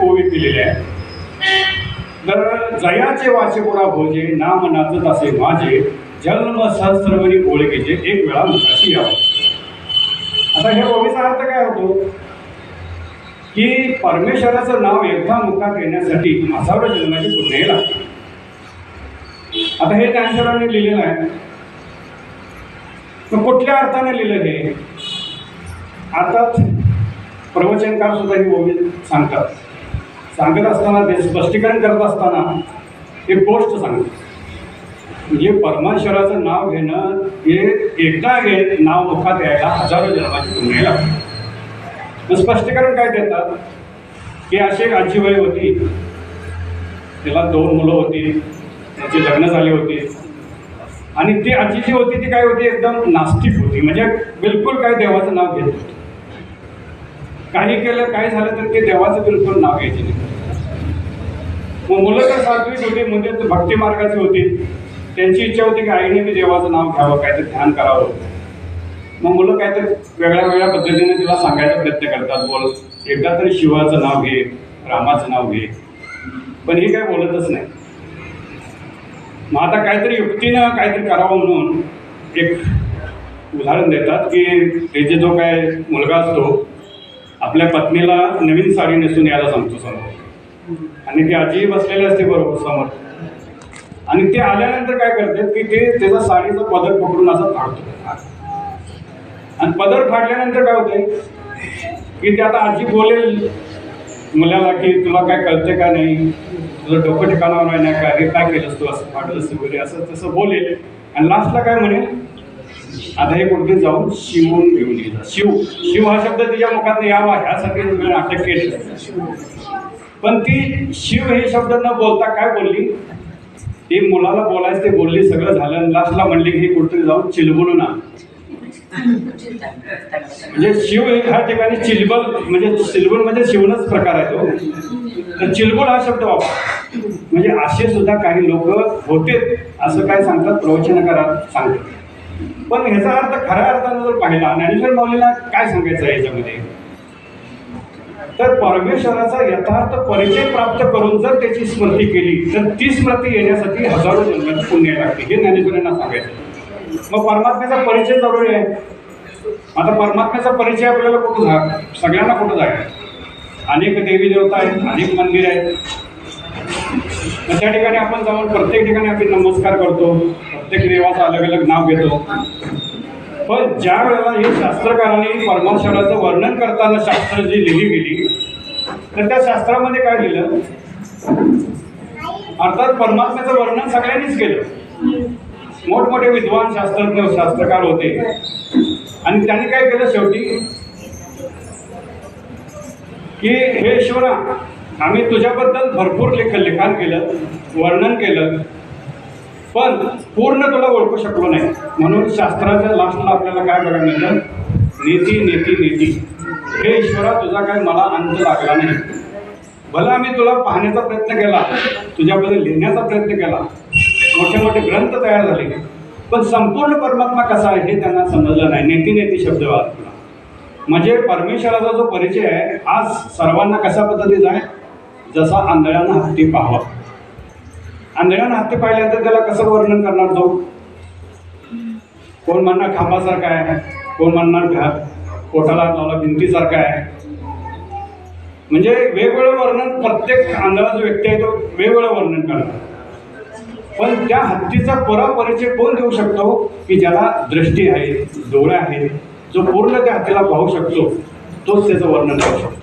ओवी केलेली आहे. तर जयाचे वाचे पुरा भोजे नाम नाचत असे माझे जन्म सहस्रवरी ओळखीचे एक वेळा मुखाशी यावं. आता हे ओवीचा अर्थ काय होतो की परमेश्वराचं नाव एकदा मुखात येण्यासाठी हजारो जन्माची पुण्य लागते. आता हे ज्ञानेश्वरांनी लिहिलेलं आहे. तर कुठल्या अर्थाने लिहिलं हे अर्थात प्रवचनकार सुद्धा ही ओवी सांगत असताना ते स्पष्टीकरण करत असताना एक गोष्ट सांगतो. म्हणजे परमेश्वराचं नाव घेणं हे एकदा नाव मुखात यायला हजारो जन्माची पुण्य लागते. स्पष्टीकरण काय देतात की अशी एक आजीबाई होती, तिला 2 मुलं होती, त्याची लग्न झाली होती आणि ती आजी जी होती ती काय होती एकदम नास्तिक होती. म्हणजे बिलकुल काय देवाचं नाव घेत होती. काही केलं काय झालं तर ते देवाचं बिलकुल नाव घ्यायचे नाही. मग मुलं तर सात्विक होती, म्हणजे भक्ती मार्गाची होती. त्यांची इच्छा होती की आईने मी देवाचं नाव घ्यावं, काहीतरी ध्यान करावं. मग मुलं काहीतरी वेगळ्या पद्धतीने तिला सांगायचा प्रयत्न करतात, बोल एकदा तरी शिवाचं नाव घे, रामाचं नाव घे. पण ही काय बोलतच नाही. मग आता काहीतरी युक्तीनं काहीतरी करावं म्हणून एक उदाहरण देतात की त्याचे जो काय मुलगा असतो आपल्या पत्नीला नवीन साडी नेसून यायला सांगतो समोर, आणि ती आजी बसलेली असते बरोबर समोर, आणि ते आल्यानंतर काय करतात की ते त्याचा साडीचा पदर पकडून असं फाडतो. आणि पदर फाडल्यानंतर काय होते की ते आता आजी बोलेल मुलाला की तुला काय कळते का नाही, तुझं डोकं ठिकाणावर आहे नाही काय, हे काय केलंस तू, असं फाडलंस वगैरे असं तसं बोलेल. आणि लास्टला काय म्हणेल, आता हे कुठे जाऊन शिवून घेऊन येईल. शिव हा शब्द तिच्या मुखात यावा ह्यासाठी नाटक केलं. पण ती शिव हे शब्द न बोलता काय बोलली, ती मुलाला बोलायचं ते बोलली, सगळं झालं. लास्टला म्हणली की हे कुठेतरी जाऊन चिलबुलून आण. म्हणजे शिव एक ह्या ठिकाणी चिलबल म्हणजे चिलबुल म्हणजे शिवणच प्रकार आहे तो. तर चिलबुल हा शब्द वापर. म्हणजे असे सुद्धा काही लोक होते असं काय सांगतात प्रवचनकारात सांगतात. पण ह्याचा अर्थ खऱ्या अर्थाने जर पाहिला ज्ञानेश्वर माऊलीला काय सांगायचं आहे याच्यामध्ये, तर परमेश्वराचा यथार्थ परिचय प्राप्त करून जर त्याची स्मृती केली तर ती स्मृती येण्यासाठी हजारो जन्माची पुण्य लागते, हे ज्ञानेश्वरांना सांगायचं. मग परमात्म्याचा परिचय जरुरी आहे. आता परमात्म्याचा परिचय आपल्याला कुठं सगळ्यांना कुठं जायचं. अनेक देवी देवता आहेत, अनेक मंदिर आहेत. त्या ठिकाणी आपण जाऊन प्रत्येक ठिकाणी आपण नमस्कार करतो, प्रत्येक देवाचं अलग अलग नाव घेतो. पण ज्या वेळेला हे शास्त्रकारांनी परमेश्वराचं वर्णन करताना शास्त्र जी लिहिली गेली तर त्या शास्त्रामध्ये काय लिहिलं, अर्थात परमात्म्याचं वर्णन सगळ्यांनीच केलं. मोठमोठे विद्वान शास्त्रज्ञ शास्त्रकार होते आणि त्यांनी काय केलं शेवटी की हे ईश्वरा, आम्ही तुझ्याबद्दल भरपूर लिखाण केलं, वर्णन केलं, पण पूर्ण तुला ओळखू शकलो नाही. म्हणून शास्त्राच्या लास्टला आपल्याला काय बघायला मिळतं, नीती नीती नीती. हे ईश्वरा, तुझा काय मला अंत लागला नाही. भला आम्ही तुला पाहण्याचा प्रयत्न केला, तुझ्याबद्दल लिहिण्याचा प्रयत्न केला, मोठे मोठे ग्रंथ तयार झाले, पण संपूर्ण परमात्मा कसा आहे हे त्यांना समजलं नाही. नेती नेती शब्द वापरला. म्हणजे परमेश्वराचा जो परिचय आहे आज सर्वांना कशा पद्धतीचा आहे, जसा आंधळ्यानं हत्ती पाहावा. आंधळ्यानं हत्ती पाहिल्यानंतर त्याला कसं वर्णन करणार तो, कोण म्हणणार खांबासारखा आहे, कोण म्हणणार पोटाला लावला भिंतीसारखा आहे. म्हणजे वेगवेगळं वर्णन प्रत्येक आंधळा जो व्यक्ती आहे तो वेगवेगळं वर्णन करणार. पण त्या हत्तीचा परिचय कोण देऊ शकतो की ज्याला दृष्टी आहे, डोळे आहेत, जो पूर्ण त्या हत्तीला पाहू शकतो, तोच त्याचं वर्णन करू शकतो.